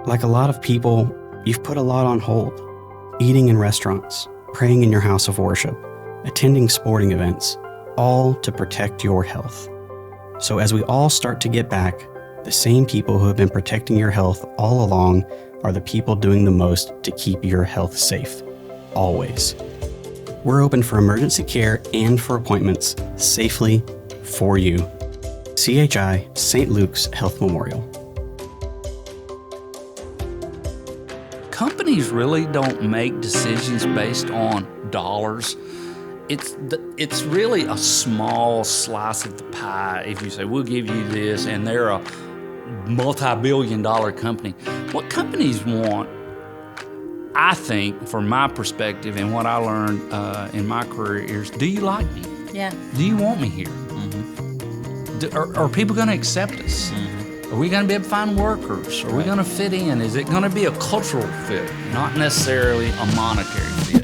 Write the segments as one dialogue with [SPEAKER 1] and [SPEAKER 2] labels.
[SPEAKER 1] Like a lot of people, you've put a lot on hold. Eating in restaurants, praying in your house of worship, attending sporting events, all to protect your health. So as we all start to get back, the same people who have been protecting your health all along are the people doing the most to keep your health safe. Always. We're open for emergency care and for appointments safely for you. CHI St. Luke's Health Memorial.
[SPEAKER 2] Companies really don't make decisions based on dollars. It's really a small slice of the pie if you say, we'll give you this, and they're a multi-billion-dollar company. What companies want, I think, from my perspective and what I learned in my career is, do you like me?
[SPEAKER 3] Yeah.
[SPEAKER 2] Do you want me here? Mm-hmm. Are people going to accept us? Mm-hmm. Are we going to be able to find workers? Are we going to fit in? Is it going to be a cultural fit, not necessarily a monetary fit?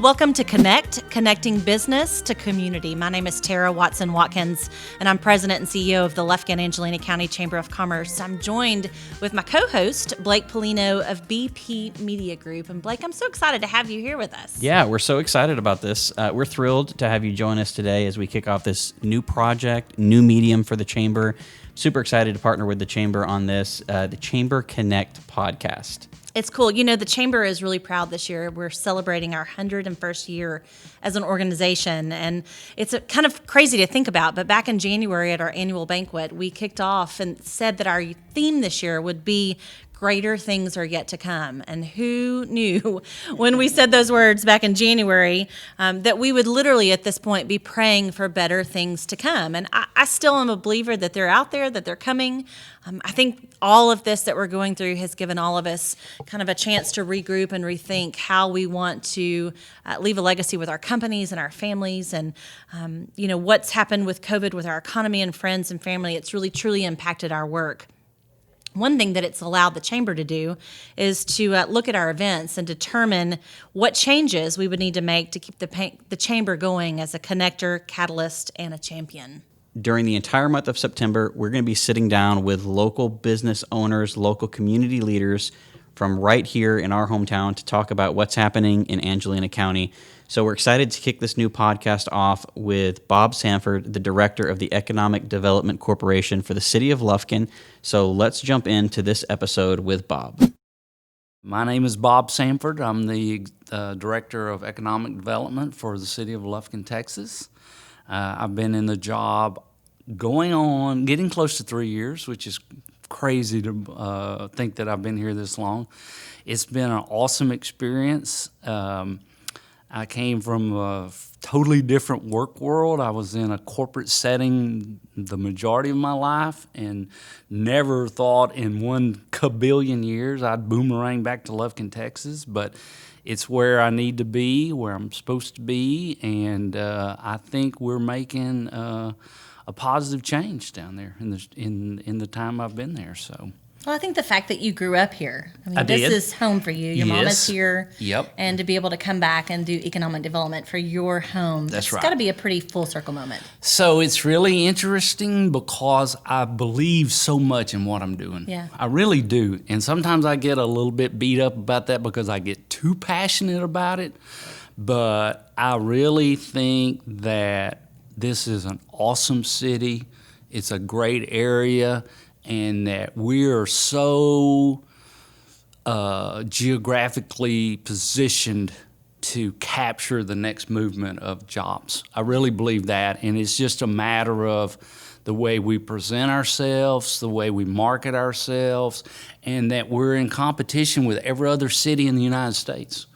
[SPEAKER 3] Welcome to Connect, connecting business to community. My name is Tara Watson-Watkins, and I'm president and CEO of the Lufkin Angelina County Chamber of Commerce. I'm joined with my co-host, Blake Pollino of BP Media Group. And Blake, I'm so excited to have you here with us.
[SPEAKER 4] Yeah, we're so excited about this. We're thrilled to have you join us today as we kick off this new project, new medium for the Chamber. Super excited to partner with the Chamber on this, the Chamber Connect podcast.
[SPEAKER 3] It's cool. You know, the Chamber is really proud this year. We're celebrating our 101st year as an organization, and it's kind of crazy to think about, but back in January at our annual banquet, we kicked off and said that our theme this year would be greater things are yet to come. And who knew when we said those words back in January that we would literally at this point be praying for better things to come. And I still am a believer that they're out there, that they're coming. I think all of this that we're going through has given all of us kind of a chance to regroup and rethink how we want to leave a legacy with our companies and our families. And, you know, what's happened with COVID with our economy and friends and family, it's really truly impacted our work. One thing that it's allowed the Chamber to do is to look at our events and determine what changes we would need to make to keep the Chamber going as a connector, catalyst, and a champion.
[SPEAKER 4] During the entire month of September, we're going to be sitting down with local business owners, local community leaders from right here in our hometown to talk about what's happening in Angelina County. So we're excited to kick this new podcast off with Bob Samford, the director of the Economic Development Corporation for the city of Lufkin. So let's jump into this episode with Bob.
[SPEAKER 2] My name is Bob Samford. I'm the director of economic development for the city of Lufkin, Texas. I've been in the job getting close to 3 years, which is crazy to think that I've been here this long. It's been an awesome experience. I came from a totally different work world. I was in a corporate setting the majority of my life and never thought in 1 kabillion years I'd boomerang back to Lufkin, Texas. But it's where I need to be, where I'm supposed to be, and I think we're making a positive change down there in the time I've been there. So.
[SPEAKER 3] Well, I think the fact that you grew up here, I mean,
[SPEAKER 2] I
[SPEAKER 3] this
[SPEAKER 2] did.
[SPEAKER 3] is home for you. Your mom is here.
[SPEAKER 2] Yep.
[SPEAKER 3] And to be able to come back and do economic development for your home,
[SPEAKER 2] That's right.
[SPEAKER 3] It's got to be a pretty full circle moment.
[SPEAKER 2] So it's really interesting because I believe so much in what I'm doing.
[SPEAKER 3] Yeah.
[SPEAKER 2] I really do. And sometimes I get a little bit beat up about that because I get too passionate about it. But I really think that this is an awesome city. It's a great area. And that we are so geographically positioned to capture the next movement of jobs. I really believe that, and it's just a matter of the way we present ourselves, the way we market ourselves, and that we're in competition with every other city in the United States.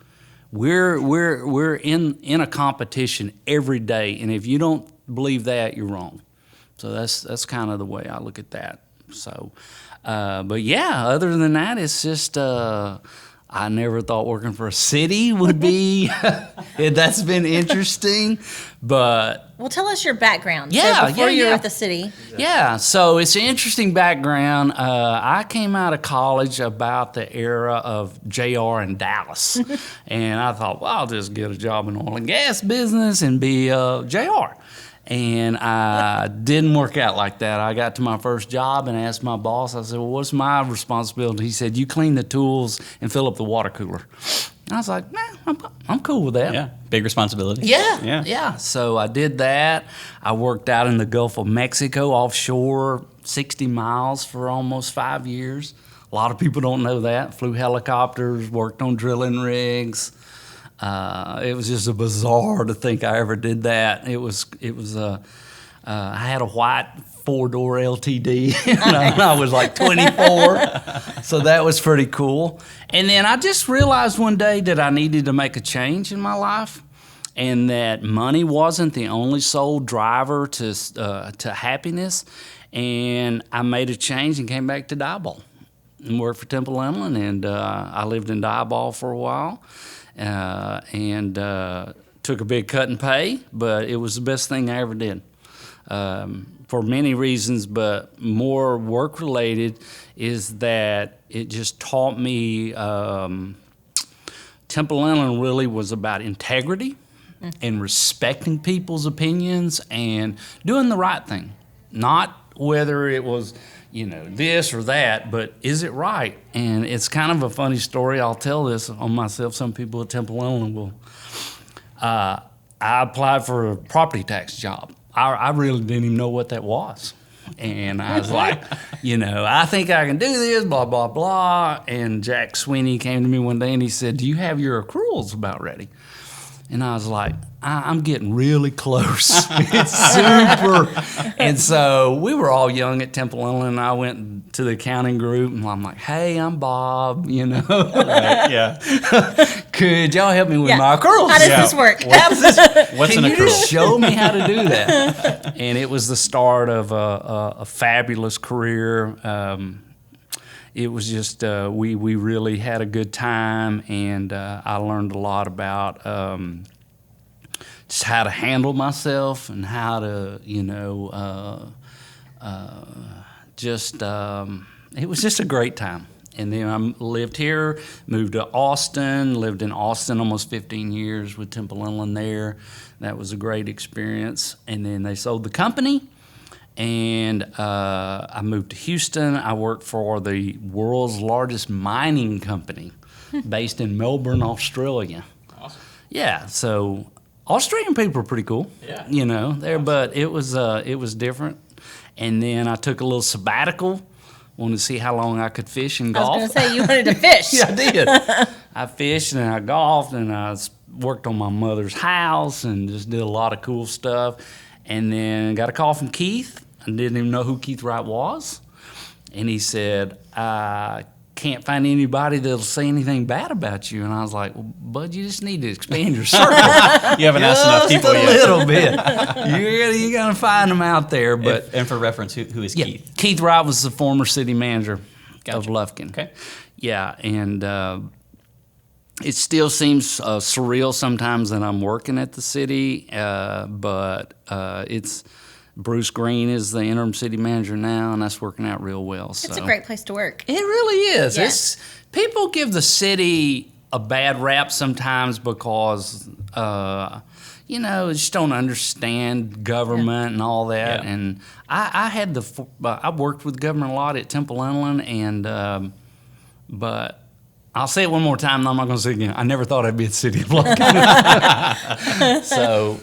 [SPEAKER 2] We're in a competition every day, and if you don't believe that, you're wrong. So that's kind of the way I look at that. So, but yeah, other than that, it's just, I never thought working for a city would be, that's been interesting, but.
[SPEAKER 3] Well, tell us your background.
[SPEAKER 2] Yeah,
[SPEAKER 3] so before you were
[SPEAKER 2] yeah.
[SPEAKER 3] with the city.
[SPEAKER 2] Yeah, so it's an interesting background. I came out of college about the era of JR in Dallas, and I thought, well, I'll just get a job in the oil and gas business and be JR. And I didn't work out like that. I got to my first job and asked my boss, I said, well, what's my responsibility? He said, you clean the tools and fill up the water cooler. And I was like, nah, I'm cool with that.
[SPEAKER 4] Yeah, big responsibility.
[SPEAKER 2] Yeah. So I did that. I worked out in the Gulf of Mexico offshore, 60 miles for almost 5 years. A lot of people don't know that. Flew helicopters, worked on drilling rigs. It was just bizarre to think I ever did that. I had a white 4-door LTD and I was like 24. So that was pretty cool. And then I just realized one day that I needed to make a change in my life and that money wasn't the only sole driver to happiness. And I made a change and came back to Diboll and worked for Temple Inland. And I lived in Diboll for a while. And took a big cut in pay, but it was the best thing I ever did for many reasons, but more work-related is that it just taught me Temple Inland really was about integrity and respecting people's opinions and doing the right thing, not whether it was this or that, but is it right? And it's kind of a funny story. I'll tell this on myself. Some people at Temple Inland will. I applied for a property tax job. I really didn't even know what that was. And I was like, I think I can do this, blah, blah, blah. And Jack Sweeney came to me one day and he said, do you have your accruals about ready? And I was like, I'm getting really close. It's super. And so we were all young at Temple Inland, and I went to the accounting group, and I'm like, hey, I'm Bob,
[SPEAKER 4] Right, yeah.
[SPEAKER 2] Could y'all help me with my accruals?
[SPEAKER 3] How does this work?
[SPEAKER 4] What's
[SPEAKER 2] Can
[SPEAKER 4] an
[SPEAKER 2] you
[SPEAKER 4] accrual?
[SPEAKER 2] just show me how to do that? And it was the start of a fabulous career. It was just, we really had a good time, and I learned a lot about just how to handle myself and how to, it was just a great time. And then I lived here, moved to Austin, lived in Austin almost 15 years with Temple Inland there. That was a great experience. And then they sold the company. And I moved to Houston. I worked for the world's largest mining company based in Melbourne, Australia.
[SPEAKER 4] Awesome.
[SPEAKER 2] Yeah, so Australian people are pretty cool.
[SPEAKER 4] Yeah.
[SPEAKER 2] But it was different. And then I took a little sabbatical, wanted to see how long I could fish and golf.
[SPEAKER 3] I was going to say, you wanted to fish.
[SPEAKER 2] Yeah, I did. I fished and I golfed and I worked on my mother's house and just did a lot of cool stuff. And then got a call from Keith. I didn't even know who Keith Wright was. And he said, I can't find anybody that'll say anything bad about you. And I was like, well, bud, you just need to expand your circle.
[SPEAKER 4] You haven't asked enough people
[SPEAKER 2] Just a
[SPEAKER 4] yet.
[SPEAKER 2] little bit. You're going to find them out there. But
[SPEAKER 4] And for reference, who is Keith?
[SPEAKER 2] Keith Wright was the former city manager of Lufkin.
[SPEAKER 4] Okay.
[SPEAKER 2] Yeah, and it still seems surreal sometimes that I'm working at the city, but it's Bruce Green is the interim city manager now, and that's working out real well.
[SPEAKER 3] It's a great place to work.
[SPEAKER 2] It really is.
[SPEAKER 3] Yes.
[SPEAKER 2] People give the city a bad rap sometimes because just don't understand government and all that.
[SPEAKER 4] Yeah.
[SPEAKER 2] And I worked with government a lot at Temple Inland, and but I'll say it one more time, and I'm not going to say it again. I never thought I'd be at the city of Lufkin.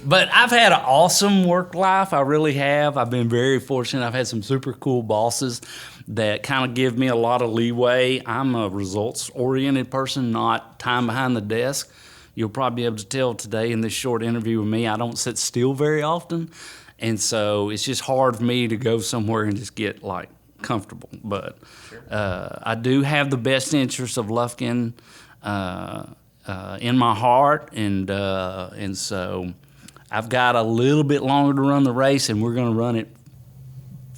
[SPEAKER 2] But I've had an awesome work life. I really have. I've been very fortunate. I've had some super cool bosses that kind of give me a lot of leeway. I'm a results-oriented person, not time behind the desk. You'll probably be able to tell today in this short interview with me, I don't sit still very often. And so it's just hard for me to go somewhere and just get comfortable. But I do have the best interests of Lufkin in my heart, and so I've got a little bit longer to run the race, and we're going to run it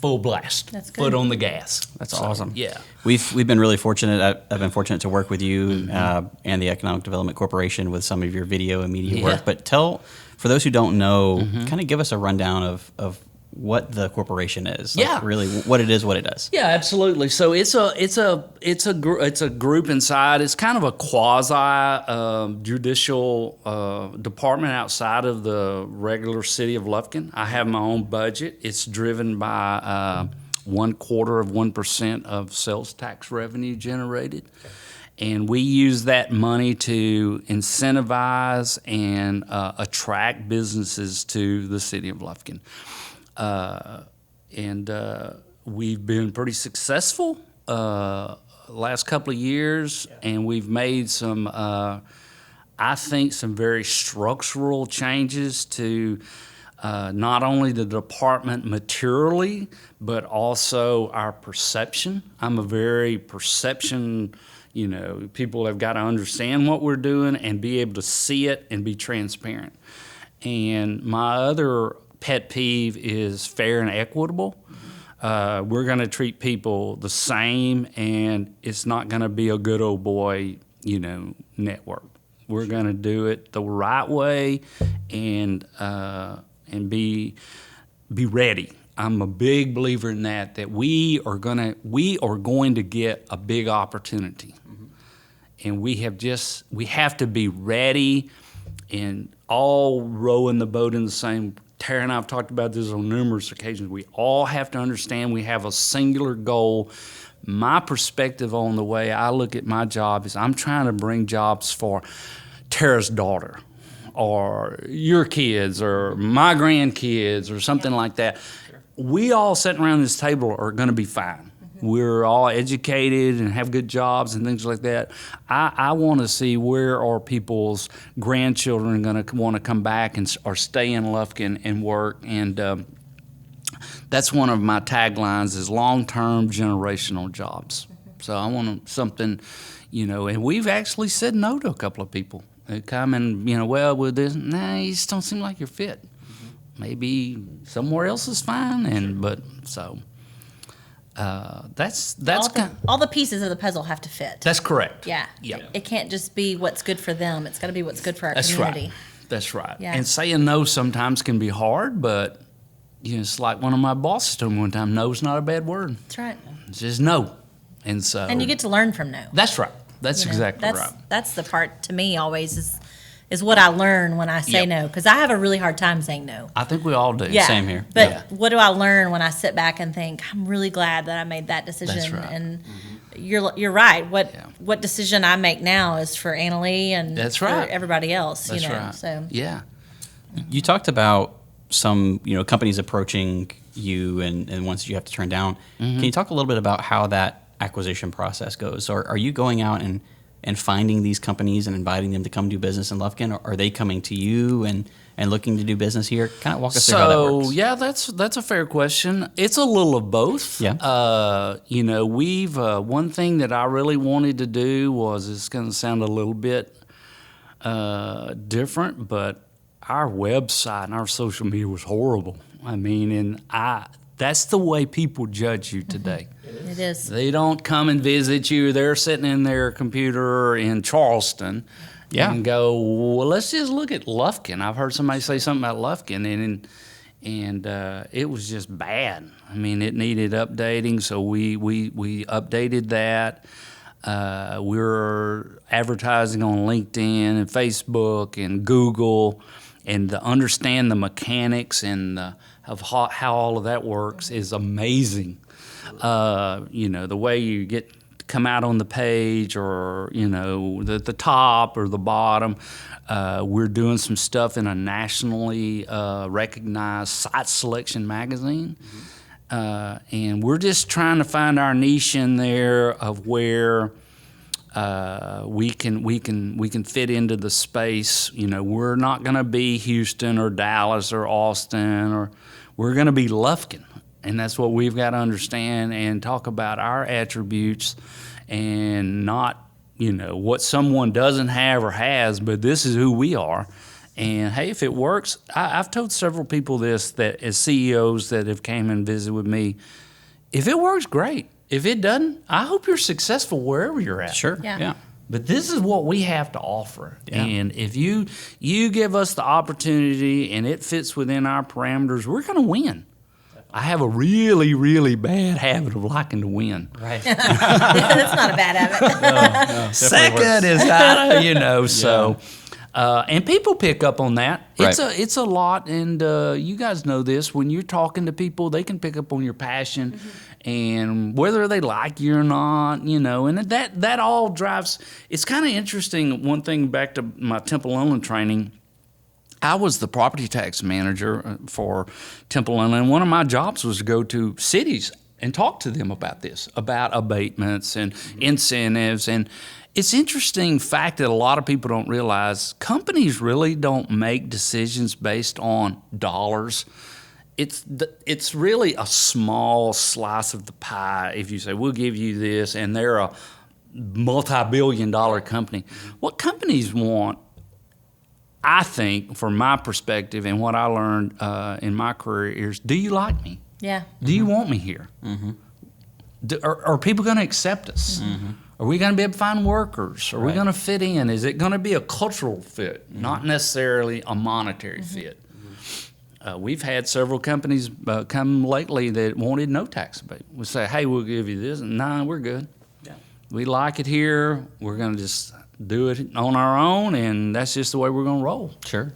[SPEAKER 2] full blast.
[SPEAKER 3] That's good.
[SPEAKER 2] Foot on the gas.
[SPEAKER 4] That's awesome.
[SPEAKER 2] Yeah.
[SPEAKER 4] We've been really fortunate. I've been fortunate to work with you and the Economic Development Corporation with some of your video and media work. But for those who don't know, kind of give us a rundown of what the corporation is.
[SPEAKER 2] Yeah.
[SPEAKER 4] Really what it is, what it does.
[SPEAKER 2] Yeah, absolutely. So it's a group inside. It's kind of a quasi judicial department outside of the regular city of Lufkin. I have my own budget. It's driven by 0.25% of sales tax revenue generated. And we use that money to incentivize and attract businesses to the city of Lufkin. And we've been pretty successful last couple of years, and we've made some, I think, some very structural changes to not only the department materially, but also our perception. I'm a very perception, people have got to understand what we're doing and be able to see it and be transparent. And my other pet peeve is fair and equitable. We're going to treat people the same, and it's not going to be a good old boy, network. We're going to do it the right way and be ready. I'm a big believer in that we are going to get a big opportunity, and we have to be ready and all rowing the boat in the same. Tara and I have talked about this on numerous occasions. We all have to understand we have a singular goal. My perspective on the way I look at my job is I'm trying to bring jobs for Tara's daughter or your kids or my grandkids or something like that. Sure. We all sitting around this table are going to be fine. We're all educated and have good jobs and things like that. I want to see where are people's grandchildren going to want to come back or stay in Lufkin and work. And that's one of my taglines is long-term generational jobs. So I want something, and we've actually said no to a couple of people. They come and, with this, you just don't seem like you're fit. Maybe somewhere else is fine. That's
[SPEAKER 3] all the pieces of the puzzle have to fit.
[SPEAKER 2] That's correct.
[SPEAKER 3] Yeah.
[SPEAKER 2] Yep.
[SPEAKER 3] It can't just be what's good for them. It's got to be what's good for our community.
[SPEAKER 2] That's right.
[SPEAKER 3] Yeah.
[SPEAKER 2] And saying no sometimes can be hard, but it's like one of my bosses told me one time, no's not a bad word.
[SPEAKER 3] That's right.
[SPEAKER 2] It's just no. And
[SPEAKER 3] you get to learn from no.
[SPEAKER 2] That's right. That's exactly right.
[SPEAKER 3] That's the part to me always is what I learn when I say no, because I have a really hard time saying no.
[SPEAKER 2] I think we all do.
[SPEAKER 3] Yeah.
[SPEAKER 4] Same here.
[SPEAKER 3] But what do I learn when I sit back and think, I'm really glad that I made that decision?
[SPEAKER 2] That's right.
[SPEAKER 3] And you're right. What decision I make now is for Annalee and
[SPEAKER 2] That's
[SPEAKER 3] for
[SPEAKER 2] right.
[SPEAKER 3] everybody else.
[SPEAKER 2] That's right.
[SPEAKER 3] So
[SPEAKER 2] yeah.
[SPEAKER 4] You talked about some companies approaching you and ones that you have to turn down. Can you talk a little bit about how that acquisition process goes? Or are you going out and finding these companies and inviting them to come do business in Lufkin, or are they coming to you and looking to do business here? Kind of walk us through how that works.
[SPEAKER 2] So, yeah, that's a fair question. It's a little of both.
[SPEAKER 4] Yeah.
[SPEAKER 2] We've one thing that I really wanted to do was, it's going to sound a little bit different, but our website and our social media was horrible. That's the way people judge you today.
[SPEAKER 3] it is.
[SPEAKER 2] They don't come and visit you. They're sitting in their computer in Charleston and go, well, let's just look at Lufkin. I've heard somebody say something about Lufkin, and it was just bad. It needed updating, so we updated that. We're advertising on LinkedIn and Facebook and Google, and to understand the mechanics and of how all of that works is amazing. The way you come out on the page, or the top or the bottom. We're doing some stuff in a nationally recognized site selection magazine, and we're just trying to find our niche in there of where we can fit into the space. We're not going to be Houston or Dallas or Austin, or we're going to be Lufkin. And that's what we've got to understand and talk about our attributes, and not, what someone doesn't have or has, but this is who we are. And hey, if it works, I've told several people this, that as CEOs that have came and visited with me, if it works, great. If it doesn't, I hope you're successful wherever you're at.
[SPEAKER 4] Sure.
[SPEAKER 3] Yeah.
[SPEAKER 2] But this is what we have to offer.
[SPEAKER 4] Yeah.
[SPEAKER 2] And if you give us the opportunity and it fits within our parameters, we're going to win. I have a really, really bad habit of liking to win.
[SPEAKER 4] Right.
[SPEAKER 3] That's not a bad habit.
[SPEAKER 2] Second is that, so. And people pick up on that.
[SPEAKER 4] Right.
[SPEAKER 2] It's a lot, and you guys know this. When you're talking to people, they can pick up on your passion, and whether they like you or not, and that all drives. It's kind of interesting. One thing back to my Temple Inland training. I was the property tax manager for Temple Inland. One of my jobs was to go to cities and talk to them about this, about abatements and incentives. And it's interesting fact that a lot of people don't realize companies really don't make decisions based on dollars. It's really a small slice of the pie if you say, we'll give you this, and they're a multi-billion-dollar company. What companies want, I think, from my perspective and what I learned in my career is, do you like me?
[SPEAKER 3] Yeah.
[SPEAKER 2] Do you want me here? Are people going to accept us? Are we going to be able to find workers? Are we going to fit in? Is it going to be a cultural fit, not necessarily a monetary fit? We've had several companies come lately that wanted no tax abatement. We say, hey, we'll give you this. Nah, we're good. Yeah. We like it here. We're going to just do it on our own, and that's just the way we're going to roll.
[SPEAKER 4] Sure.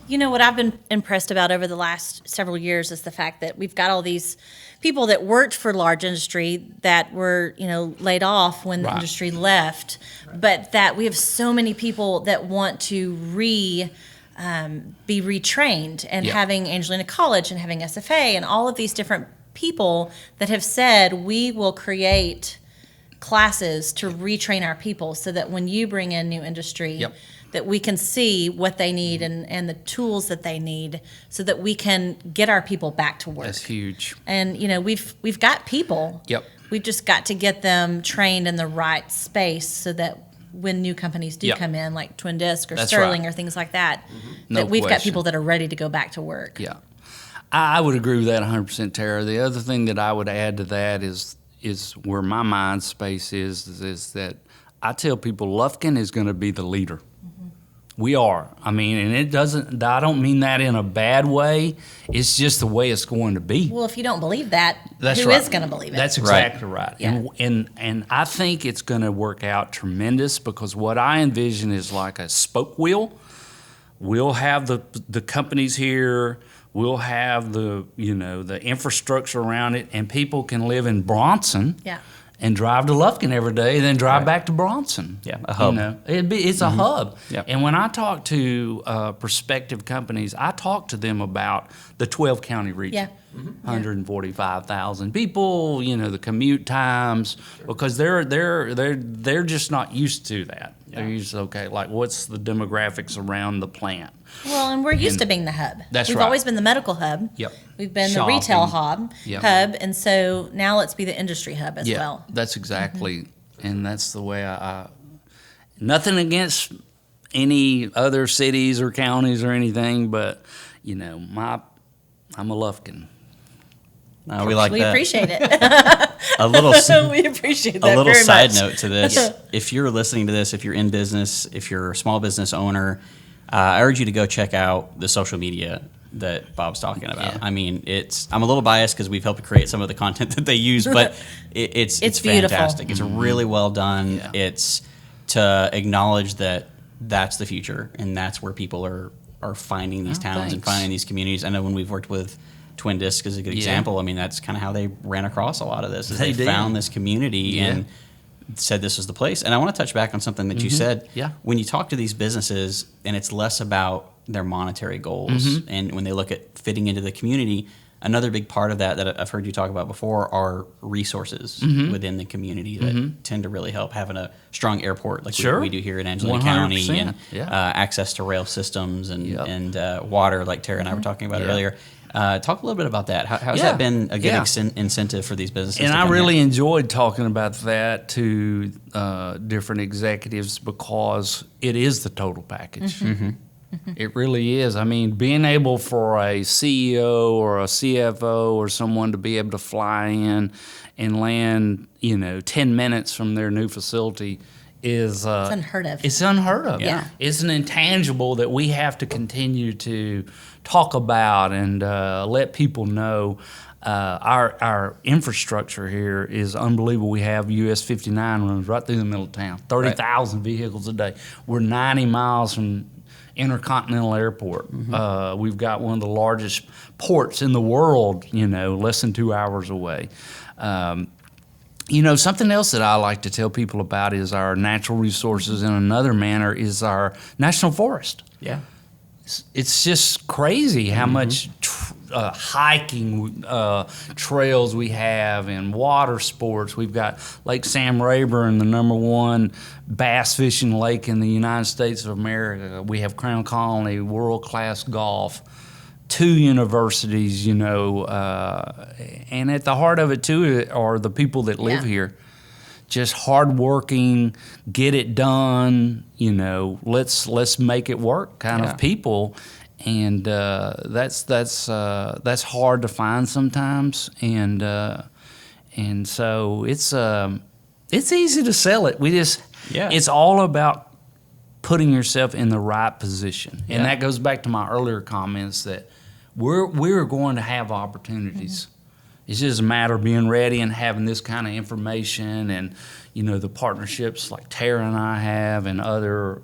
[SPEAKER 3] What I've been impressed about over the last several years is the fact that we've got all these people that worked for large industry that were, laid off when the industry left, but that we have so many people that want to be retrained, and having Angelina College and having SFA and all of these different people that have said, we will create classes to retrain our people so that when you bring in new industry, that we can see what they need and the tools that they need so that we can get our people back to work.
[SPEAKER 2] That's huge.
[SPEAKER 3] And, we've got people.
[SPEAKER 2] Yep.
[SPEAKER 3] We've just got to get them trained in the right space so that when new companies do come in, like Twin Disc or Sterling or things like that, that we've got people that are ready to go back to work.
[SPEAKER 2] Yeah. I would agree with that 100%, Tara. The other thing that I would add to that is where my mind space is that I tell people Lufkin is going to be the leader. We are. I mean, and I don't mean that in a bad way. It's just the way it's going to be.
[SPEAKER 3] Well, if you don't believe that, who is going to believe it?
[SPEAKER 2] That's exactly right. Yeah. And I think it's going to work out tremendous, because what I envision is like a spoke wheel. We'll have the companies here. We'll have the infrastructure around it, and people can live in Bronson and drive to Lufkin every day, then drive back to Bronson.
[SPEAKER 4] Yeah, a hub.
[SPEAKER 2] It's a hub.
[SPEAKER 4] Yep.
[SPEAKER 2] And when I talk to prospective companies, I talk to them about the 12-county region. 145,000 people, the commute times, because they're just not used to that. They're used to, what's the demographics around the plant?
[SPEAKER 3] Well, and we're used to being the hub. We've
[SPEAKER 2] right.
[SPEAKER 3] always been the medical hub.
[SPEAKER 2] Yep.
[SPEAKER 3] We've been
[SPEAKER 2] Shopping.
[SPEAKER 3] the retail hub,
[SPEAKER 2] Yep.
[SPEAKER 3] and so now let's be the industry hub as well.
[SPEAKER 2] That's exactly, and that's the way I nothing against any other cities or counties or anything, but I'm a Lufkin.
[SPEAKER 4] We like
[SPEAKER 3] we
[SPEAKER 4] that.
[SPEAKER 3] appreciate it.
[SPEAKER 4] A little.
[SPEAKER 3] We appreciate that
[SPEAKER 4] A little
[SPEAKER 3] very
[SPEAKER 4] side
[SPEAKER 3] much.
[SPEAKER 4] note to this: if you're listening to this, if you're in business, if you're a small business owner, I urge you to go check out the social media that Bob's talking about.
[SPEAKER 2] Yeah.
[SPEAKER 4] I mean, I'm a little biased because we've helped create some of the content that they use, but it's
[SPEAKER 3] beautiful.
[SPEAKER 4] fantastic. It's really well done.
[SPEAKER 2] Yeah.
[SPEAKER 4] It's to acknowledge that that's the future, and that's where people are finding these towns and finding these communities. I know when we've worked with Twin Disc is a good example. I mean, that's kind of how they ran across a lot of this. They found this community and said this was the place. And I want to touch back on something that you said.
[SPEAKER 2] Yeah.
[SPEAKER 4] When you talk to these businesses, and it's less about their monetary goals, and when they look at fitting into the community, another big part of that I've heard you talk about before are resources within the community that tend to really help. Having a strong airport like we do here in Angelina County, and access to rail systems and water, like Tara and I were talking about earlier. Talk a little bit about that. How's that been a good incentive for these businesses?
[SPEAKER 2] And
[SPEAKER 4] to
[SPEAKER 2] I
[SPEAKER 4] come
[SPEAKER 2] really
[SPEAKER 4] here?
[SPEAKER 2] enjoyed talking about that to different executives, because it is the total package. It really is. I mean, being able for a CEO or a CFO or someone to be able to fly in and land, 10 minutes from their new facility is
[SPEAKER 3] It's unheard of.
[SPEAKER 2] It's unheard of.
[SPEAKER 3] Yeah.
[SPEAKER 2] It's an intangible that we have to continue to talk about and let people know. Our infrastructure here is unbelievable. We have US 59 runs right through the middle of town, 30,000 vehicles a day. We're 90 miles from Intercontinental Airport. We've got one of the largest ports in the world, less than 2 hours away. Something else that I like to tell people about is our natural resources in another manner is our national forest.
[SPEAKER 4] Yeah.
[SPEAKER 2] It's just crazy how much hiking trails we have and water sports. We've got Lake Sam Rayburn, the #1 bass fishing lake in the United States of America. We have Crown Colony, world-class golf, 2 universities, and at the heart of it, too, are the people that live here. Just hardworking, get it done, let's make it work kind of people. And that's hard to find sometimes, and so it's easy to sell it. It's all about putting yourself in the right position, and that goes back to my earlier comments that we're going to have opportunities. It's just a matter of being ready and having this kind of information, and the partnerships like Tara and I have, and other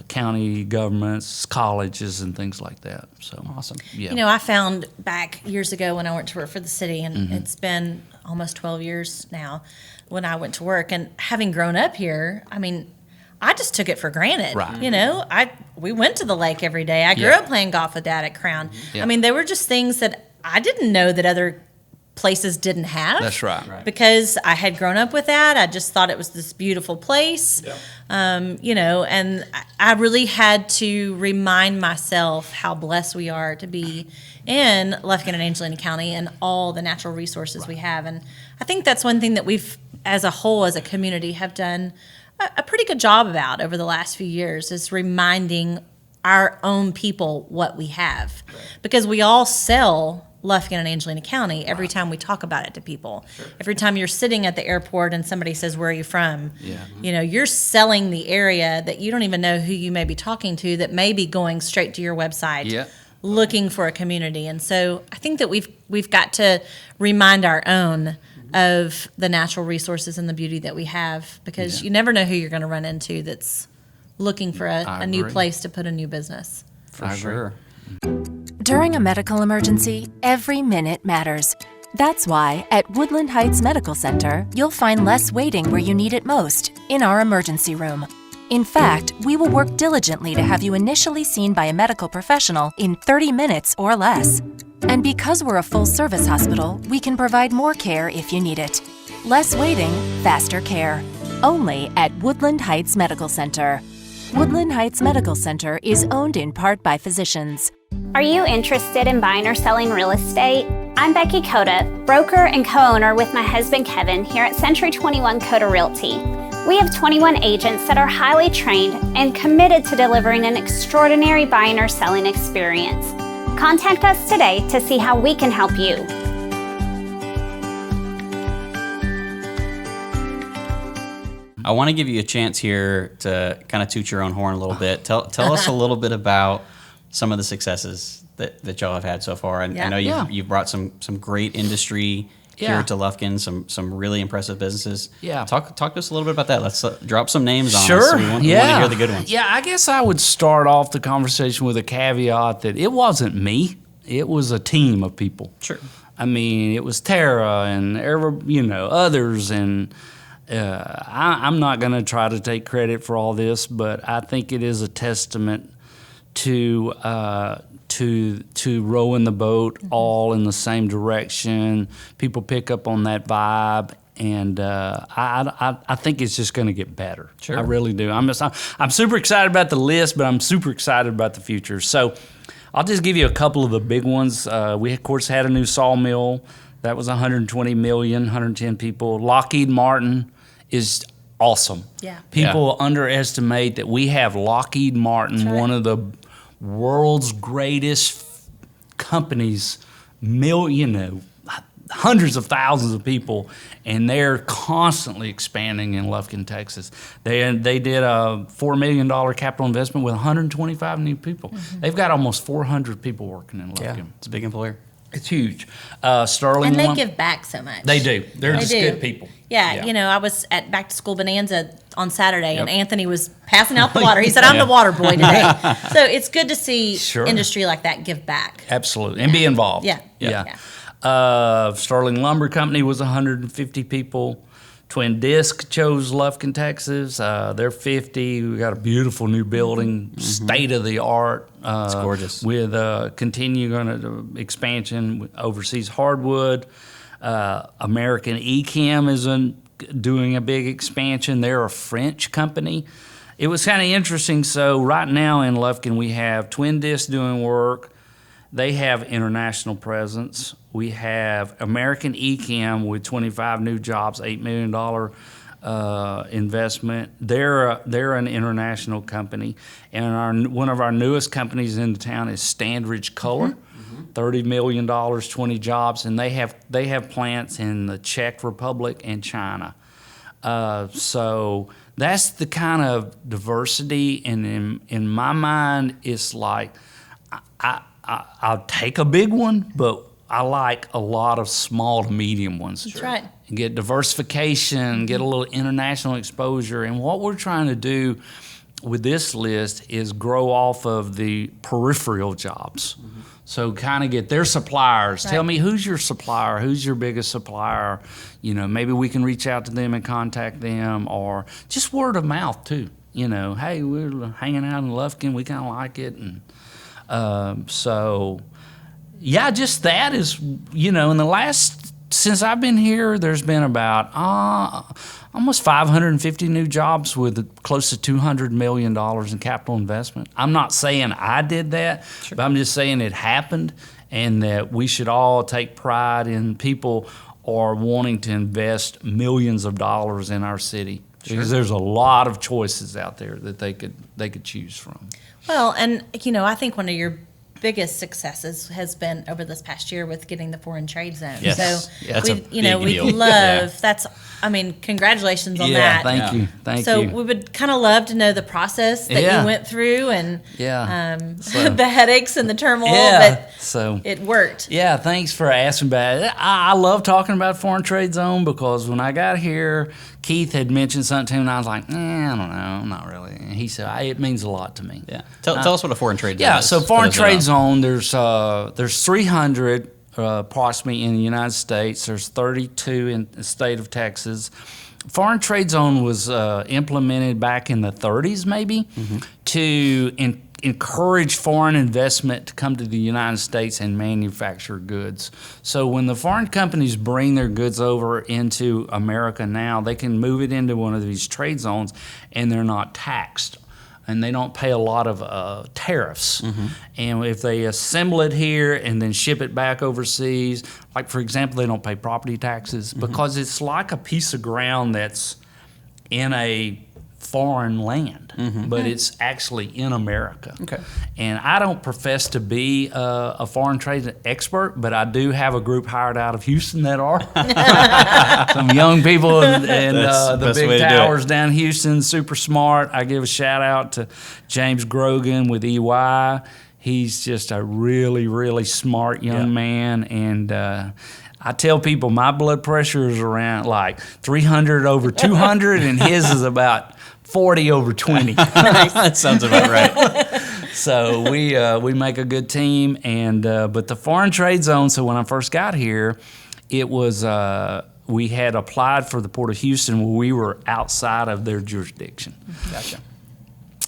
[SPEAKER 2] county governments, colleges, and things like that. So
[SPEAKER 4] Awesome.
[SPEAKER 2] Yeah.
[SPEAKER 3] I found back years ago when I went to work for the city, and it's been almost 12 years now when I went to work. And having grown up here, I just took it for granted.
[SPEAKER 2] Right.
[SPEAKER 3] We went to the lake every day. I grew up playing golf with Dad at Crown.
[SPEAKER 2] Yeah.
[SPEAKER 3] There were just things that I didn't know that other places didn't have.
[SPEAKER 2] That's right.
[SPEAKER 3] Because I had grown up with that. I just thought it was this beautiful place. And I really had to remind myself how blessed we are to be in Lufkin and Angelina County and all the natural resources we have. And I think that's one thing that we've, as a whole, as a community, have done a pretty good job about over the last few years, is reminding our own people what we have. Because we all sell Lufkin and Angelina County every time we talk about it to people. Every time you're sitting at the airport and somebody says, "Where are you from?" You're selling the area that you don't even know who you may be talking to, that may be going straight to your website looking for a community. And so I think that we've got to remind our own of the natural resources and the beauty that we have, because you never know who you're going to run into that's looking for a new place to put a new business.
[SPEAKER 4] For sure.
[SPEAKER 5] During a medical emergency, every minute matters. That's why at Woodland Heights Medical Center, you'll find less waiting where you need it most, in our emergency room. In fact, we will work diligently to have you initially seen by a medical professional in 30 minutes or less. And because we're a full-service hospital, we can provide more care if you need it. Less waiting, faster care. Only at Woodland Heights Medical Center. Woodland Heights Medical Center is owned in part by physicians.
[SPEAKER 6] Are you interested in buying or selling real estate? I'm Becky Coda, broker and co-owner with my husband Kevin here at Century 21 Coda Realty. We have 21 agents that are highly trained and committed to delivering an extraordinary buying or selling experience. Contact us today to see how we can help you.
[SPEAKER 4] I want to give you a chance here to kind of toot your own horn a little bit. Tell us a little bit about some of the successes that y'all have had so far. And I know you've brought some great industry here to Lufkin, some really impressive businesses. Yeah. Talk to us a little bit about that. Let's drop some names on us. So we want to hear the good ones.
[SPEAKER 2] Yeah, I guess I would start off the conversation with a caveat that it wasn't me. It was a team of people.
[SPEAKER 4] Sure.
[SPEAKER 2] It was Tara and others, and I'm not going to try to take credit for all this, but I think it is a testament to rowing the boat all in the same direction. People pick up on that vibe, and I think it's just going to get better.
[SPEAKER 4] Sure.
[SPEAKER 2] I really do. I'm super excited about the list, but I'm super excited about the future. So I'll just give you a couple of the big ones. We, of course, had a new sawmill. That was 120 million, 110 people. Lockheed Martin is awesome.
[SPEAKER 3] Yeah.
[SPEAKER 2] People underestimate that we have Lockheed Martin, one of the world's greatest companies, hundreds of thousands of people, and they're constantly expanding in Lufkin, Texas. They did a $4 million capital investment with 125 new people. They've got almost 400 people working in Lufkin.
[SPEAKER 4] Yeah, it's a big employer.
[SPEAKER 2] It's huge. Sterling.
[SPEAKER 3] And they give back so much.
[SPEAKER 2] They do. They're just
[SPEAKER 3] do.
[SPEAKER 2] good people.
[SPEAKER 3] Yeah, I was at Back to School Bonanza on Saturday, and Anthony was passing out the water. He said, "I'm the water boy today." So it's good to see industry like that give back.
[SPEAKER 2] Absolutely, and be involved.
[SPEAKER 3] Yeah.
[SPEAKER 2] Sterling Lumber Company was 150 people. Twin Disc chose Lufkin, Texas. They're 50. We got a beautiful new building, state of the art.
[SPEAKER 4] It's gorgeous.
[SPEAKER 2] With continuing expansion overseas hardwood. American Ecam is doing a big expansion. They're a French company. It was kind of interesting. So right now in Lufkin, we have Twin Disc doing work. They have international presence. We have American Ecam with 25 new jobs, $8 million investment. They're an international company. And one of our newest companies in the town is Standridge Color. $30 million, 20 jobs, and they have plants in the Czech Republic and China. So that's the kind of diversity, and in my mind, it's like I'll take a big one, but I like a lot of small to medium ones.
[SPEAKER 3] That's right.
[SPEAKER 2] And get diversification, get a little international exposure, and what we're trying to do with this list is grow off of the peripheral jobs. So kind of get their suppliers.
[SPEAKER 3] Right.
[SPEAKER 2] Tell me, who's your supplier? Who's your biggest supplier? Maybe we can reach out to them and contact them, or just word of mouth too. Hey, we're hanging out in Lufkin. We kind of like it. And just that is, in the last, since I've been here, there's been about almost 550 new jobs with close to $200 million in capital investment. I'm not saying I did that, but I'm just saying it happened, and that we should all take pride in people are wanting to invest millions of dollars in our city. Because there's a lot of choices out there that they could choose from.
[SPEAKER 3] Well, and I think one of your biggest successes has been over this past year with getting the foreign trade zone.
[SPEAKER 4] Yes.
[SPEAKER 3] So
[SPEAKER 4] That's a big
[SPEAKER 3] we
[SPEAKER 4] deal.
[SPEAKER 3] love that's. Congratulations on that.
[SPEAKER 2] Thank you.
[SPEAKER 3] So we would kind of love to know the process that you went through, and the headaches and the turmoil, but it worked.
[SPEAKER 2] Yeah, thanks for asking about it. I love talking about foreign trade zone, because when I got here, Keith had mentioned something to me, and I was like, I don't know, not really. And he said, it means a lot to me.
[SPEAKER 4] Yeah. Tell us what a foreign trade zone is.
[SPEAKER 2] Yeah, so foreign trade zone, there's 300 approximately in the United States. There's 32 in the state of Texas. Foreign trade zone was implemented back in the 30s, maybe, to encourage foreign investment to come to the United States and manufacture goods. So when the foreign companies bring their goods over into America now, they can move it into one of these trade zones, and they're not taxed. And they don't pay a lot of tariffs. And if they assemble it here and then ship it back overseas, like for example, they don't pay property taxes, because it's like a piece of ground that's in a foreign land, but it's actually in America.
[SPEAKER 4] Okay.
[SPEAKER 2] And I don't profess to be a foreign trade expert, but I do have a group hired out of Houston that are. Some young people and the big towers down Houston, super smart. I give a shout out to James Grogan with EY. He's just a really, really smart young man, and I tell people my blood pressure is around like 300 over 200, and his is about 40 over 20.
[SPEAKER 4] That sounds about right.
[SPEAKER 2] So we make a good team, and but the foreign trade zone. So when I first got here, it was we had applied for the Port of Houston where we were outside of their jurisdiction.
[SPEAKER 4] Gotcha.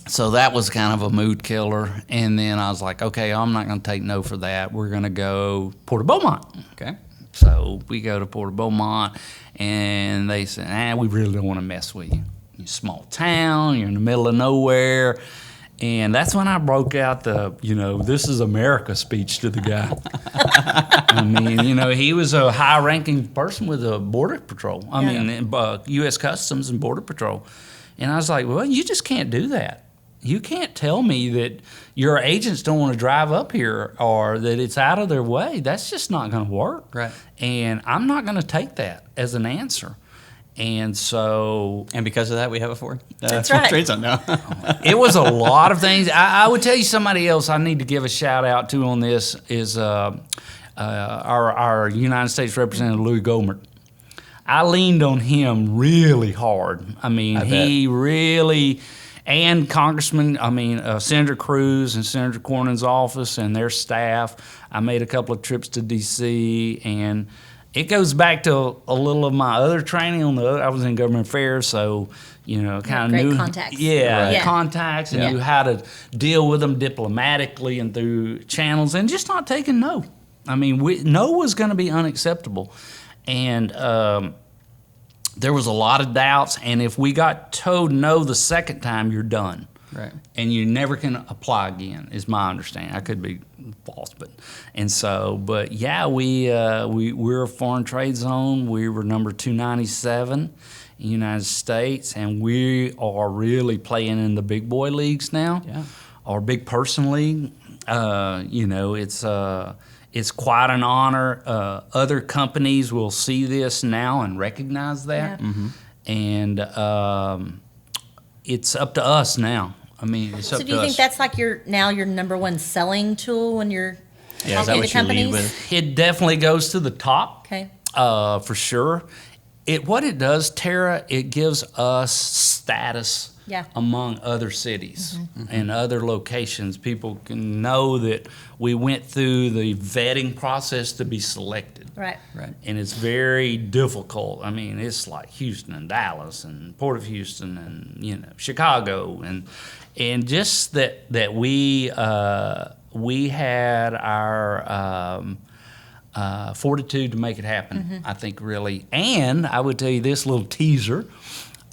[SPEAKER 2] So that was kind of a mood killer, and then I was like, okay, I'm not going to take no for that. We're going to go Port of Beaumont.
[SPEAKER 4] Okay.
[SPEAKER 2] So we go to Port of Beaumont, and they said, we really don't want to mess with you. You're a small town, you're in the middle of nowhere. And that's when I broke out the, this is America speech to the guy. I mean, he was a high-ranking person with the Border Patrol. U.S. Customs and Border Patrol. And I was like, well, you just can't do that. You can't tell me that your agents don't want to drive up here or that it's out of their way. That's just not going to work.
[SPEAKER 4] Right.
[SPEAKER 2] And I'm not going to take that as an answer. And so...
[SPEAKER 4] And because of that, we have a Ford.
[SPEAKER 3] That's right.
[SPEAKER 4] Trade zone now.
[SPEAKER 2] It was a lot of things. I would tell you somebody else I need to give a shout out to on this is our United States Representative Louis Gohmert. I leaned on him really hard. I mean, he really... And Senator Cruz and Senator Cornyn's office and their staff. I made a couple of trips to D.C., and it goes back to a little of my other training I was in government affairs, so, kind of knew.
[SPEAKER 3] Contacts.
[SPEAKER 2] Contacts, and knew how to deal with them diplomatically and through channels, and just not taking no. I mean, no was going to be unacceptable. And there was a lot of doubts, and if we got told no the second time, you're done.
[SPEAKER 4] Right.
[SPEAKER 2] And you never can apply again, is my understanding. I could be false, we're a foreign trade zone. We were number 297 in the United States, and we are really playing in the big boy leagues now, or big person league. It's quite an honor. Other companies will see this now and recognize that. Yeah. Mm-hmm. And it's up to us now. I mean, it's up to us.
[SPEAKER 3] So do you think that's like your number one selling tool when you're talking to companies?
[SPEAKER 2] It definitely goes to the top.
[SPEAKER 3] Okay.
[SPEAKER 2] For sure. What it does, Tara, it gives us status among other cities and other locations. People can know that we went through the vetting process to be selected.
[SPEAKER 3] Right.
[SPEAKER 2] And it's very difficult. I mean, it's like Houston and Dallas and Port of Houston and Chicago and just that we had our fortitude to make it happen. I think really, and I would tell you this little teaser.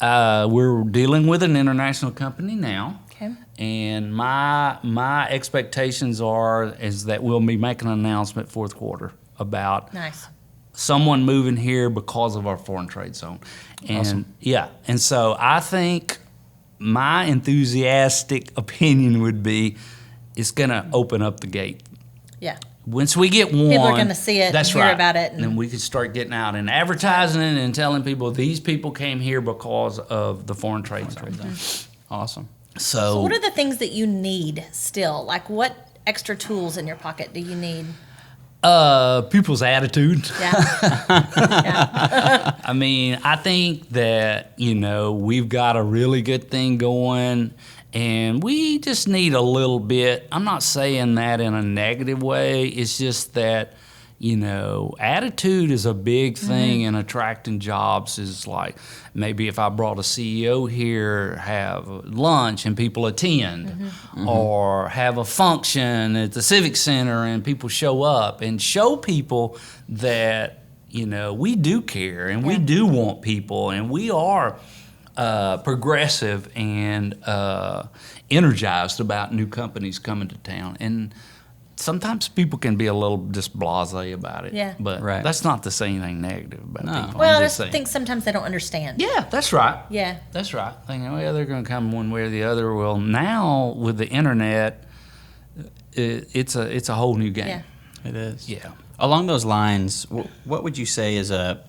[SPEAKER 2] We're dealing with an international company now. Okay. And my expectations is that we'll be making an announcement fourth quarter about someone moving here because of our foreign trade zone. And awesome. And so I think my enthusiastic opinion would be it's going to open up the gate. Yeah. Once we get one,
[SPEAKER 3] people are going to see it and hear about it.
[SPEAKER 2] And then we can start getting out and advertising it and telling people these people came here because of the foreign trade zone.
[SPEAKER 4] Awesome.
[SPEAKER 3] So what are the things that you need still? Like what extra tools in your pocket do you need?
[SPEAKER 2] People's attitude.
[SPEAKER 3] Yeah.
[SPEAKER 2] I mean, I think that, we've got a really good thing going. And we just need a little bit. I'm not saying that in a negative way. It's just that, attitude is a big thing in attracting jobs. Is like maybe if I brought a CEO here, have lunch and people attend, or have a function at the Civic Center and people show up and show people that, we do care and we do want people and we are progressive and energized about new companies coming to town. And sometimes people can be a little just blasé about it. Yeah. But that's not to say anything negative about people.
[SPEAKER 3] Well, I just think sometimes they don't understand.
[SPEAKER 2] Yeah, that's right.
[SPEAKER 3] Yeah.
[SPEAKER 2] That's right. Thinking, they're going to come one way or the other. Well, now with the internet, it's a whole new game.
[SPEAKER 3] Yeah.
[SPEAKER 4] It is.
[SPEAKER 2] Yeah.
[SPEAKER 4] Along those lines, what would you say is a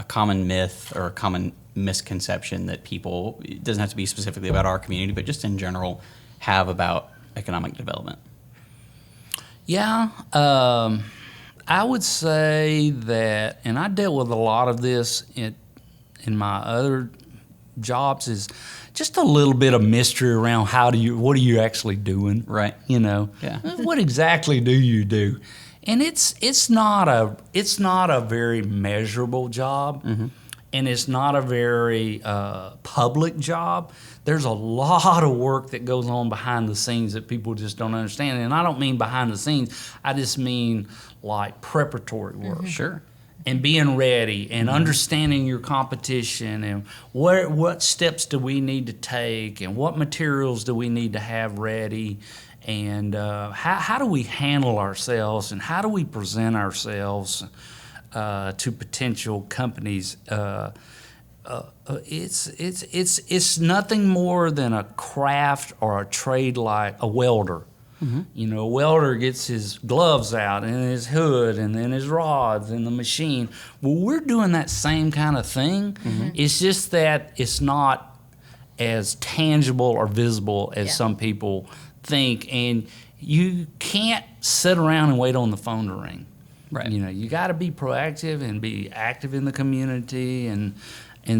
[SPEAKER 4] common myth or a common misconception that people, it doesn't have to be specifically about our community, but just in general, have about economic development?
[SPEAKER 2] Yeah, I would say that, and I dealt with a lot of this in my other jobs, is just a little bit of mystery around what are you actually doing?
[SPEAKER 4] Right.
[SPEAKER 2] What exactly do you do? And it's not a very measurable job. And it's not a very public job. There's a lot of work that goes on behind the scenes that people just don't understand. And I don't mean behind the scenes. I just mean like preparatory work.
[SPEAKER 4] Sure.
[SPEAKER 2] And being ready and understanding your competition and what steps do we need to take and what materials do we need to have ready and how do we handle ourselves and how do we present ourselves to potential companies it's nothing more than a craft or a trade like a welder. You know, a welder gets his gloves out and his hood and then his rods and the machine. Well, we're doing that same kind of thing. It's just that it's not as tangible or visible as some people think, and you can't sit around and wait on the phone to ring.
[SPEAKER 4] Right.
[SPEAKER 2] You know, you got to be proactive and be active in the community, and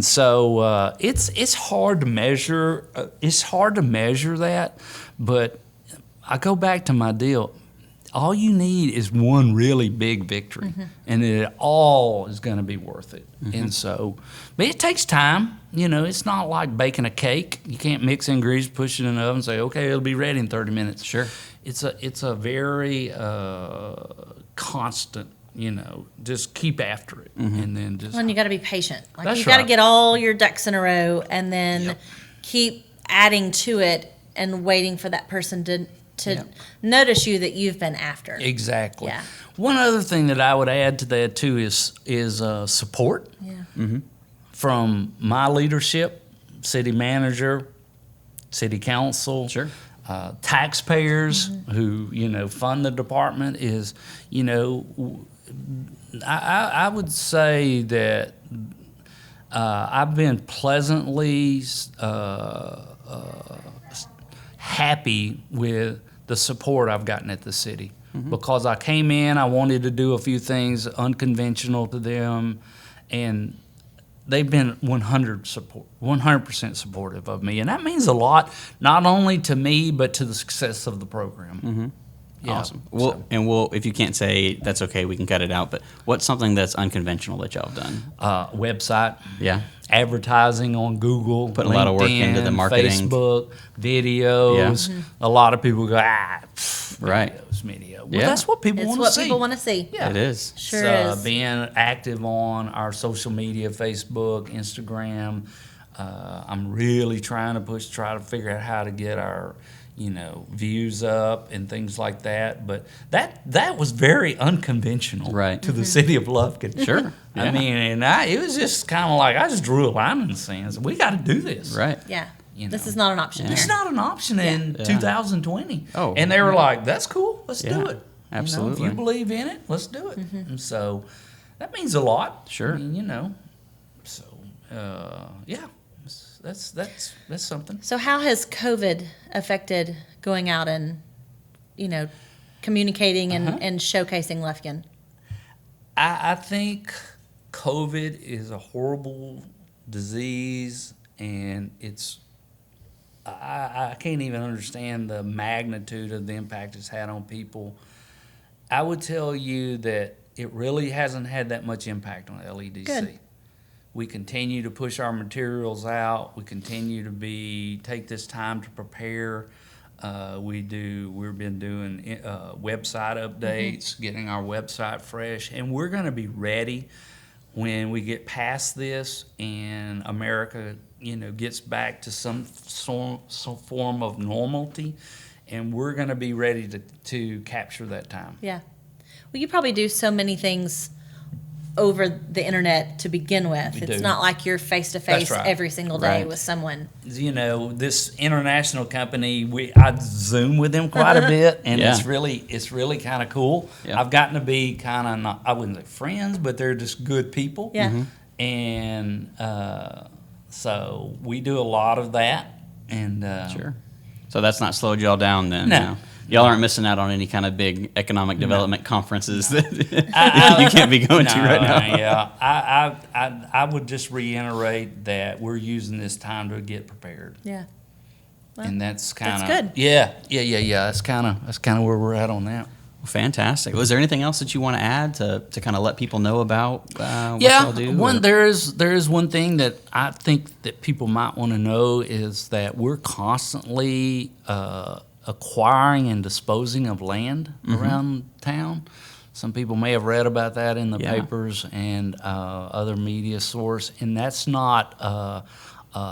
[SPEAKER 2] so it's hard to measure. It's hard to measure that, but I go back to my deal. All you need is one really big victory, and it all is going to be worth it. And so, but it takes time. You know, it's not like baking a cake. You can't mix ingredients, push it in the oven, and say, okay, it'll be ready in 30 minutes.
[SPEAKER 4] Sure.
[SPEAKER 2] It's a very constant. You know, just keep after it, and then just.
[SPEAKER 3] Well, and you got to be patient. Like
[SPEAKER 2] That's
[SPEAKER 3] you got to
[SPEAKER 2] right.
[SPEAKER 3] get all your ducks in a row, and then keep adding to it, and waiting for that person to notice you that you've been after.
[SPEAKER 2] Exactly.
[SPEAKER 3] Yeah.
[SPEAKER 2] One other thing that I would add to that too is support from my leadership, city manager, city council, taxpayers who fund the department. Is I would say that I've been pleasantly happy with the support I've gotten at the city, because I came in, I wanted to do a few things unconventional to them, and they've been 100% supportive of me, and that means a lot, not only to me but to the success of the program. Yeah,
[SPEAKER 4] Awesome. Well, if you can't say, that's okay, we can cut it out. But what's something that's unconventional that y'all have done?
[SPEAKER 2] Website.
[SPEAKER 4] Yeah.
[SPEAKER 2] Advertising on Google,
[SPEAKER 4] Putting a lot of work into the marketing.
[SPEAKER 2] Facebook, videos. A lot of people go,
[SPEAKER 4] Right.
[SPEAKER 2] Video. Well,
[SPEAKER 4] Yeah.
[SPEAKER 2] that's what people
[SPEAKER 3] It's
[SPEAKER 2] want to
[SPEAKER 3] what
[SPEAKER 2] see.
[SPEAKER 3] people want to see.
[SPEAKER 2] Yeah.
[SPEAKER 4] It is.
[SPEAKER 3] Sure is.
[SPEAKER 2] Being active on our social media, Facebook, Instagram. I'm really trying to try to figure out how to get our views up and things like that. But that was very unconventional to the city of Lufkin.
[SPEAKER 4] Sure.
[SPEAKER 2] I
[SPEAKER 4] Yeah.
[SPEAKER 2] mean, it was just kind of like I just drew a line in the sand. We got to do this.
[SPEAKER 4] Right.
[SPEAKER 3] Yeah.
[SPEAKER 2] You
[SPEAKER 3] This
[SPEAKER 2] know.
[SPEAKER 3] is not an option.
[SPEAKER 2] It's
[SPEAKER 3] there.
[SPEAKER 2] not an option in 2020.
[SPEAKER 4] Oh,
[SPEAKER 2] and they were like, "That's cool. Let's do
[SPEAKER 4] Yeah,
[SPEAKER 2] it.
[SPEAKER 4] absolutely.
[SPEAKER 2] if you believe in it, let's do it." And so that means a lot.
[SPEAKER 4] Sure.
[SPEAKER 2] I mean, So yeah, that's something.
[SPEAKER 3] So how has COVID affected going out and, communicating and showcasing Lufkin?
[SPEAKER 2] I think COVID is a horrible disease, and I can't even understand the magnitude of the impact it's had on people. I would tell you that it really hasn't had that much impact on LEDC.
[SPEAKER 3] Good.
[SPEAKER 2] We continue to push our materials out. We continue to take this time to prepare. We've been doing website updates, getting our website fresh, and we're going to be ready when we get past this and America, gets back to some form of normality, and we're going to be ready to capture that time.
[SPEAKER 3] Yeah. Well, you probably do so many things over the internet to begin with. It's not like you're face to face every single day with someone.
[SPEAKER 2] This international company, I Zoom with them quite a bit, and it's really kind of cool.
[SPEAKER 4] Yeah.
[SPEAKER 2] I've gotten to be kind of, I wouldn't say friends, but they're just good people.
[SPEAKER 3] Yeah.
[SPEAKER 2] And so we do a lot of that. And
[SPEAKER 4] Sure. So that's not slowed y'all down then?
[SPEAKER 2] No.
[SPEAKER 4] Y'all aren't missing out on any kind of big economic development conferences that you can't be going to right now.
[SPEAKER 2] Yeah, I would just reiterate that we're using this time to get prepared.
[SPEAKER 3] Yeah. Well,
[SPEAKER 2] And that's kind of
[SPEAKER 3] good.
[SPEAKER 2] Yeah. That's kind of where we're at on that.
[SPEAKER 4] Fantastic. Was there anything else that you want to add to kind of let people know about what y'all do?
[SPEAKER 2] There is one thing that I think that people might want to know is that we're constantly acquiring and disposing of land around town. Some people may have read about that in the papers and other media source, and that's not a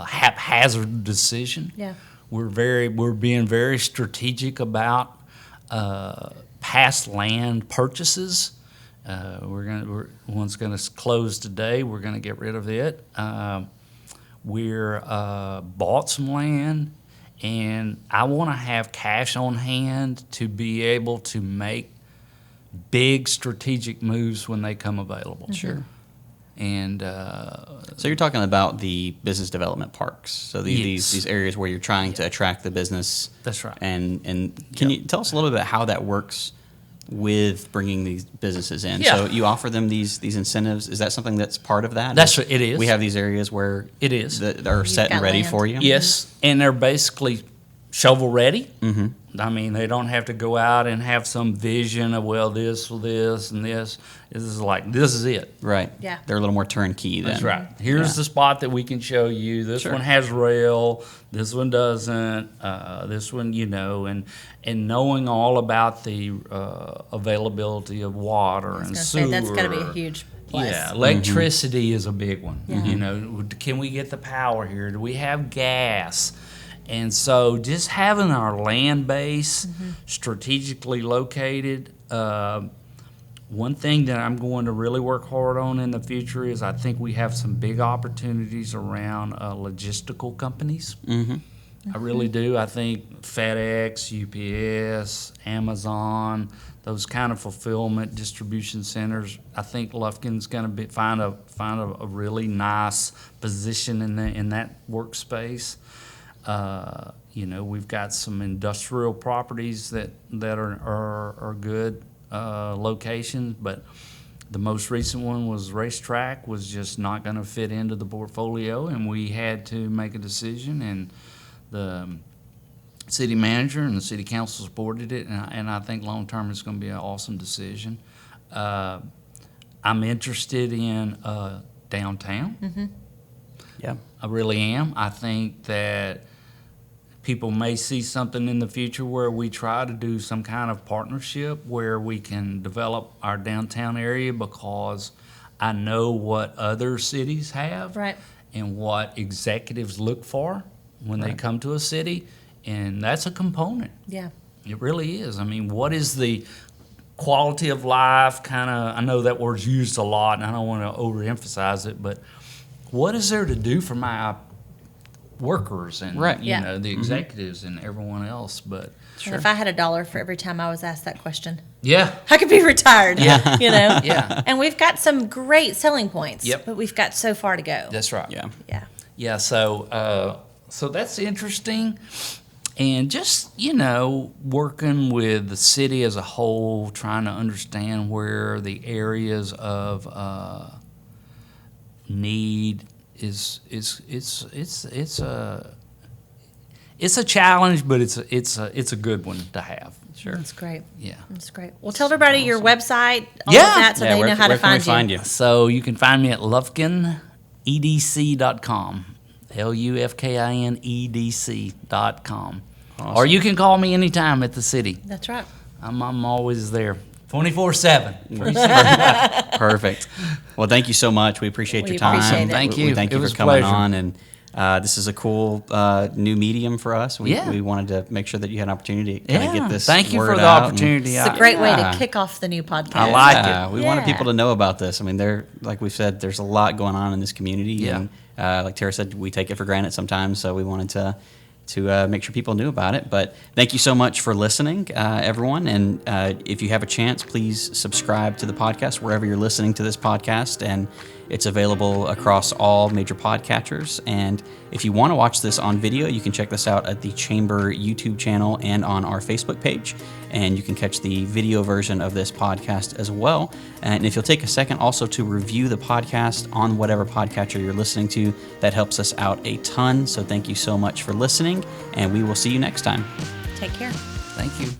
[SPEAKER 2] haphazard decision.
[SPEAKER 3] Yeah.
[SPEAKER 2] We're being very strategic about past land purchases. One's going to close today. We're going to get rid of it. We're bought some land, and I want to have cash on hand to be able to make big strategic moves when they come available.
[SPEAKER 4] Sure.
[SPEAKER 2] And
[SPEAKER 4] So you're talking about the business development parks. So these areas where you're trying to attract the business.
[SPEAKER 2] That's right.
[SPEAKER 4] And can you tell us a little bit about how that works with bringing these businesses in?
[SPEAKER 2] Yeah.
[SPEAKER 4] So you offer them these incentives. Is that something that's part of that?
[SPEAKER 2] That's what it is.
[SPEAKER 4] We have these areas where
[SPEAKER 2] It is.
[SPEAKER 4] that are set and
[SPEAKER 3] got
[SPEAKER 4] ready
[SPEAKER 3] land.
[SPEAKER 4] for you.
[SPEAKER 2] Yes, and they're basically shovel ready. Mm-hmm. I mean, they don't have to go out and have some vision of, well, this, and this. This is like, this is it.
[SPEAKER 4] Right.
[SPEAKER 3] Yeah.
[SPEAKER 4] They're a little more turnkey then.
[SPEAKER 2] That's right. Here's the spot that we can show you. This
[SPEAKER 4] Sure.
[SPEAKER 2] one has rail. This one doesn't. This one, and knowing all about the availability of water and sewer.
[SPEAKER 3] That's got to be a huge plus.
[SPEAKER 2] Yeah, electricity is a big one. You know, can we get the power here? Do we have gas? And so just having our land base strategically located, one thing that I'm going to really work hard on in the future is I think we have some big opportunities around logistical companies. I really do. I think FedEx, UPS, Amazon, those kind of fulfillment distribution centers. I think Lufkin's going to find a really nice position in that workspace. We've got some industrial properties that are good locations, but the most recent one was racetrack was just not going to fit into the portfolio, and we had to make a decision, and the city manager and the city council supported it, and I think long term it's going to be an awesome decision. I'm interested in downtown.
[SPEAKER 4] Yeah.
[SPEAKER 2] I really am. I think that people may see something in the future where we try to do some kind of partnership where we can develop our downtown area, because I know what other cities have
[SPEAKER 3] Right.
[SPEAKER 2] and what executives look for when they come to a city, and that's a component.
[SPEAKER 3] Yeah.
[SPEAKER 2] It really is. I mean, what is the quality of life kind of, I know that word's used a lot and I don't want to overemphasize it, but what is there to do for my workers and
[SPEAKER 4] Right.
[SPEAKER 3] Yeah.
[SPEAKER 2] the executives and everyone else? But
[SPEAKER 3] And if I had $1 for every time I was asked that question,
[SPEAKER 2] yeah,
[SPEAKER 3] I could be retired.
[SPEAKER 4] Yeah.
[SPEAKER 2] yeah,
[SPEAKER 3] And we've got some great selling points.
[SPEAKER 2] Yep.
[SPEAKER 3] But we've got so far to go.
[SPEAKER 2] that's right.
[SPEAKER 4] Yeah.
[SPEAKER 3] Yeah.
[SPEAKER 2] Yeah, so that's interesting. And just, working with the city as a whole, trying to understand where the areas of need is it's a challenge, but it's a good one to have.
[SPEAKER 4] Sure.
[SPEAKER 3] That's great.
[SPEAKER 2] Yeah.
[SPEAKER 3] That's great. Well, tell everybody your website, all
[SPEAKER 2] Yeah.
[SPEAKER 3] of that, so they know how to
[SPEAKER 4] can we
[SPEAKER 3] find you.
[SPEAKER 2] So you can find me at lufkinedc.com. LUFKINEDC.com.
[SPEAKER 4] Awesome.
[SPEAKER 2] Or you can call me anytime at the city.
[SPEAKER 3] That's right.
[SPEAKER 2] I'm always there, 24/7.
[SPEAKER 4] Perfect. Well, thank you so much. We appreciate
[SPEAKER 3] We
[SPEAKER 4] your time.
[SPEAKER 3] appreciate it.
[SPEAKER 2] Thank
[SPEAKER 4] We
[SPEAKER 2] you.
[SPEAKER 4] thank
[SPEAKER 2] It
[SPEAKER 4] you
[SPEAKER 2] was
[SPEAKER 4] for
[SPEAKER 2] a
[SPEAKER 4] coming
[SPEAKER 2] pleasure.
[SPEAKER 4] on. And this is a cool new medium for us. We wanted to make sure that you had an opportunity to kind of get this
[SPEAKER 2] Thank you
[SPEAKER 4] word
[SPEAKER 2] for the
[SPEAKER 4] out.
[SPEAKER 2] opportunity.
[SPEAKER 3] It's a great way
[SPEAKER 4] Yeah.
[SPEAKER 3] to kick off the new podcast.
[SPEAKER 2] I like it.
[SPEAKER 4] We wanted
[SPEAKER 3] Yeah.
[SPEAKER 4] people to know about this. I mean, like we've said, there's a lot going on in this community.
[SPEAKER 2] Yeah.
[SPEAKER 4] And like Tara said, we take it for granted sometimes. So we wanted to make sure people knew about it. But thank you so much for listening, everyone. And if you have a chance, please subscribe to the podcast wherever you're listening to this podcast. And it's available across all major podcatchers. And if you want to watch this on video, you can check this out at the Chamber YouTube channel and on our Facebook page. And you can catch the video version of this podcast as well. And if you'll take a second also to review the podcast on whatever podcatcher you're listening to, that helps us out a ton. So thank you so much for listening, and we will see you next time.
[SPEAKER 3] Take care.
[SPEAKER 2] Thank you.